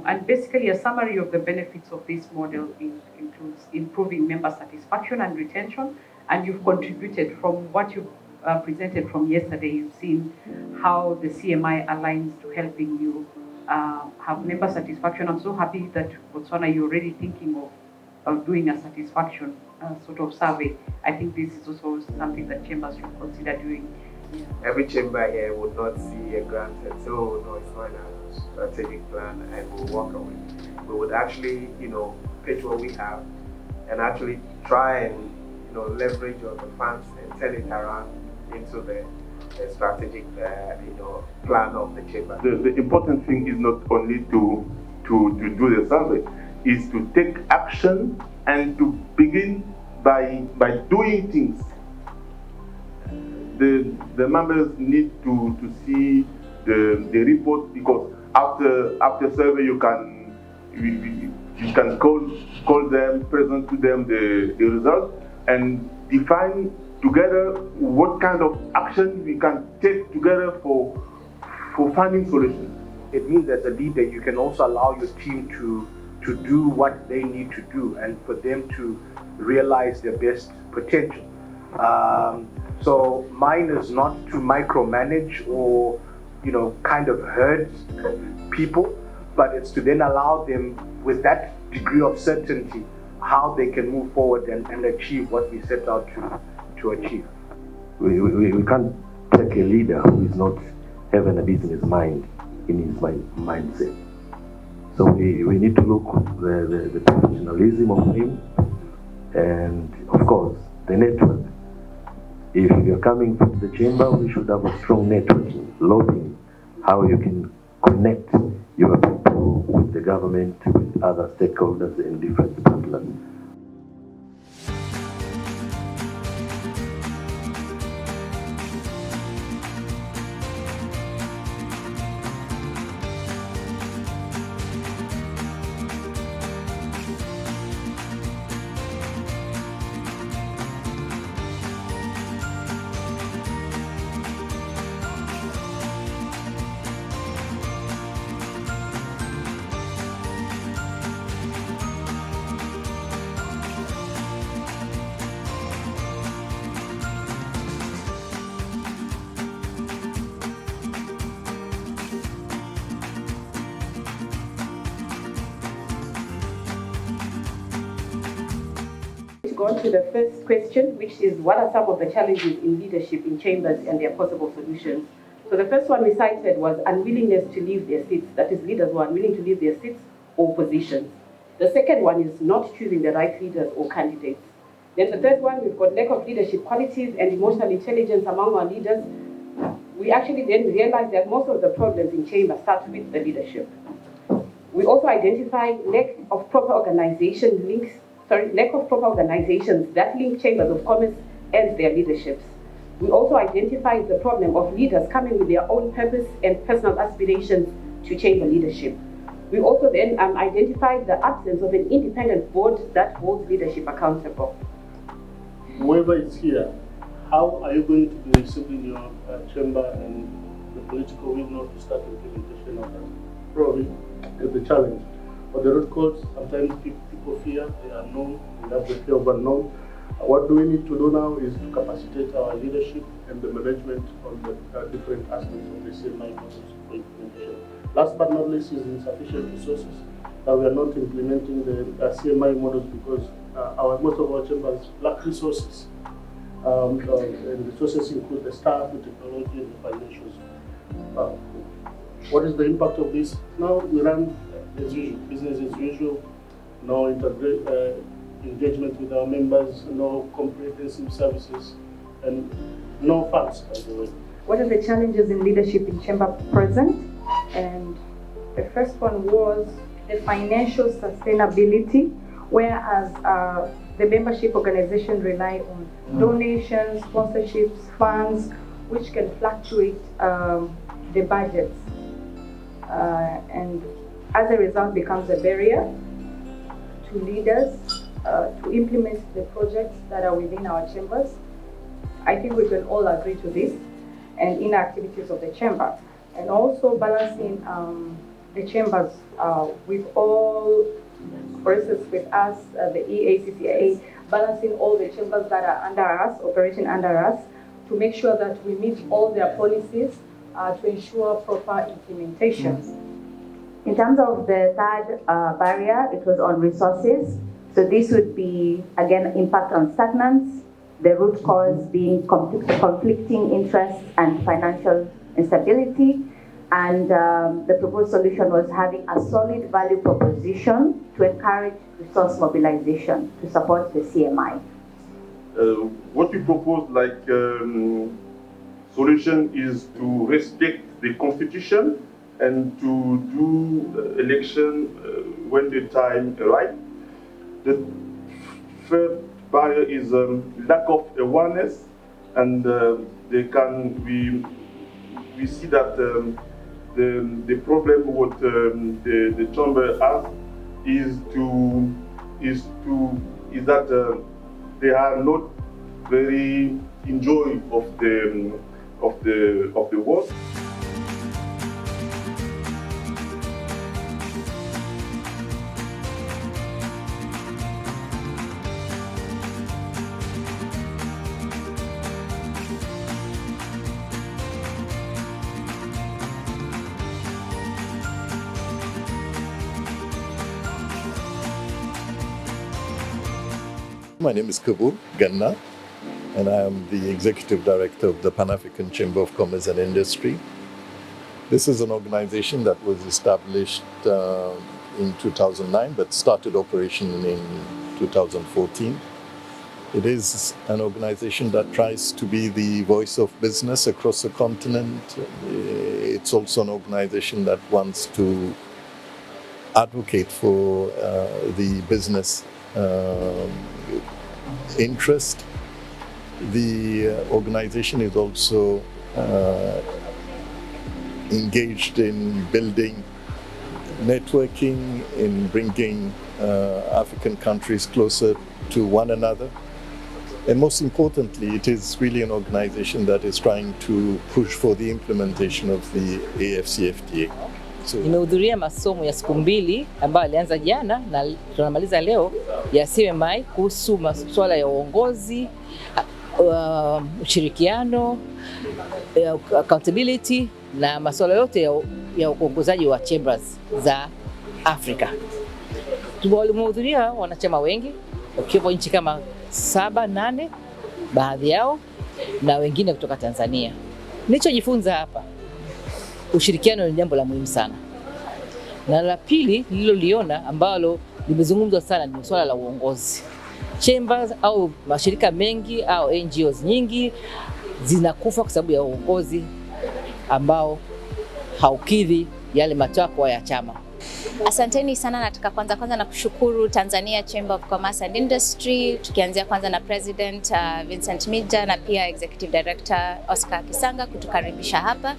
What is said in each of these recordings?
And basically, a summary of the benefits of this model includes improving member satisfaction and retention. And you've contributed from what you've presented from yesterday. You've seen how the CMI aligns to helping you have member satisfaction. I'm so happy that, Botswana, you're already thinking of doing a satisfaction sort of survey. I think this is also something that chambers should consider doing. Yeah. Every chamber here would not see a grant and say, oh, no, it's not in a strategic plan, and we'll walk away. We would actually, pitch what we have and actually try and, leverage on the funds and turn it around into the strategic, plan of the chamber. The important thing is not only to do the survey, is to take action and to begin by doing things. The members need to see the report, because after survey you can call them, present to them the results, and define together what kind of action we can take together for finding solutions. It means as a leader you can also allow your team to do what they need to do and for them to realize their best potential. So mine is not to micromanage or kind of hurt people, but it's to then allow them with that degree of certainty how they can move forward and achieve what we set out to achieve. We can't take a leader who is not having a business mind in his mindset. So we need to look at the professionalism of him, and of course the network. If you're coming from the chamber, we should have a strong networking, lobbying, how you can connect your people with the government, with other stakeholders and different partners. On to the first question, which is what are some of the challenges in leadership in chambers and their possible solutions? So the first one we cited was unwillingness to leave their seats, that is, leaders who are unwilling to leave their seats or positions. The second one is not choosing the right leaders or candidates. Then the third one, we've got lack of leadership qualities and emotional intelligence among our leaders. We actually then realized that most of the problems in chambers start with the leadership. We also identified lack of proper organizations that link chambers of commerce and their leaderships. We also identified the problem of leaders coming with their own purpose and personal aspirations to chamber leadership. We also then identified the absence of an independent board that holds leadership accountable. Whoever is here, how are you going to be receiving your chamber and the political will to start implementation of that? Probably is the challenge. For the root cause, sometimes people fear the unknown, we have the fear of unknown. What do we need to do now is to capacitate our leadership and the management on the different aspects of the CMI models for implementation. Last but not least is insufficient resources. We are not implementing the CMI models because most of our chambers lack resources. And resources include the staff, the technology, and the financials. What is the impact of this? Now we run as usual, business as usual, no engagement with our members, no comprehensive services, and no funds, by the way. What are the challenges in leadership in chamber present? And the first one was the financial sustainability, whereas the membership organization rely on donations, sponsorships, funds, which can fluctuate the budgets. And as a result becomes a barrier to leaders to implement the projects that are within our chambers. I think we can all agree to this, and in activities of the chamber. And also balancing the chambers with all, for instance, with us, the TCCIA, balancing all the chambers that are under us, operating under us, to make sure that we meet all their policies to ensure proper implementation. In terms of the third barrier, it was on resources. So this would be, again, impact on stagnants, the root cause being conflicting interests and financial instability. And the proposed solution was having a solid value proposition to encourage resource mobilization to support the CMI. What we propose, solution is to respect the constitution and to do election when the time arrives. The third barrier is lack of awareness, and we see that the problem what the chamber has is that they are not very enjoy of the work. My name is Kabul Ganna, and I am the Executive Director of the Pan-African Chamber of Commerce and Industry. This is an organization that was established in 2009 but started operation in 2014. It is an organization that tries to be the voice of business across the continent. It's also an organization that wants to advocate for the business interest. The organization is also engaged in building networking, in bringing African countries closer to one another. And most importantly, it is really an organization that is trying to push for the implementation of the AfCFTA. Nimehudhuria masomo ya siku mbili ambayo alianza jana na tunamaliza leo ya CMI kuhusu masuala ya uongozi, ushirikiano, accountability na masuala yote ya uongozaji wa chambers za Afrika. Tumehudhuria wanachama wengi, wakiwa nchi kama 7-8 baadhi yao na wengine kutoka Tanzania. Nilichojifunza hapa, ushirikiano ni jambo la muhimu sana. Na la pili nililoliona ambalo limezungumzwa sana ni swala la uongozi. Chambers au mashirika mengi au NGOs nyingi zinakufa kwa sababu ya uongozi ambao haukidhi yale matakwa ya chama. Asanteni sana, nataka kwanza na kushukuru Tanzania Chamber of Commerce and Industry, tukianzia kwanza na President Vincent Mija na pia Executive Director Oscar Kisanga kutukaribisha hapa.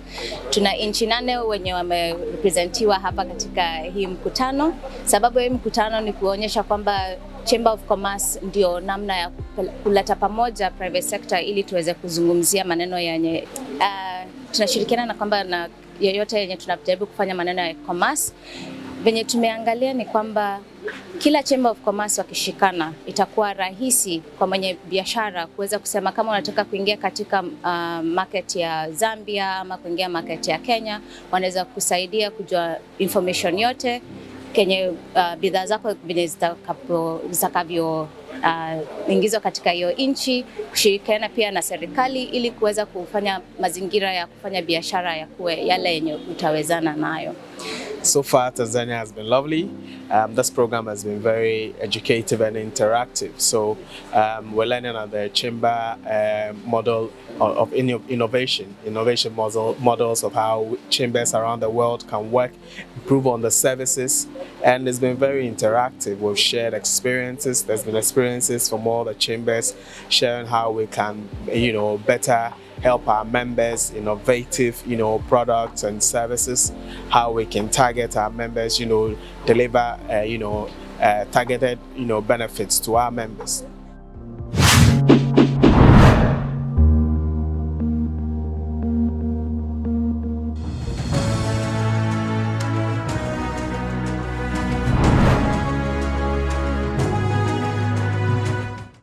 Tuna nchi 8 wenye wamerepresentiwa hapa katika hii mkutano. Sababu ya hii mkutano ni kuonyesha kwamba Chamber of Commerce ndio namna ya kuleta pamoja private sector ili tuweze kuzungumzia maneno yenye tunashirikiana na kwamba na yoyote yenye tunajaribu kufanya maneno ya commerce. Venye tumeangalia ni kwamba kila Chamber of Commerce wakishikana itakuwa rahisi kwa mwenye biashara kuweza kusema kama unataka kuingia katika market ya Zambia ama kuingia market ya Kenya, wanaweza kusaidia kujua information yote kenye bidhaa zako vile zitakavyo ingizwa katika hiyo nchi, kushirikiana pia na serikali ili kuweza kufanya mazingira ya kufanya biashara ya kuwe yale yenye utawezana nayo. So far, Tanzania has been lovely. This program has been very educative and interactive. So we're learning on the chamber model of innovation models of how chambers around the world can work, improve on the services, and it's been very interactive. We've shared experiences. There's been experiences from all the chambers sharing how we can, better help our members, innovative, products and services, how we can target our members, deliver, targeted, benefits to our members.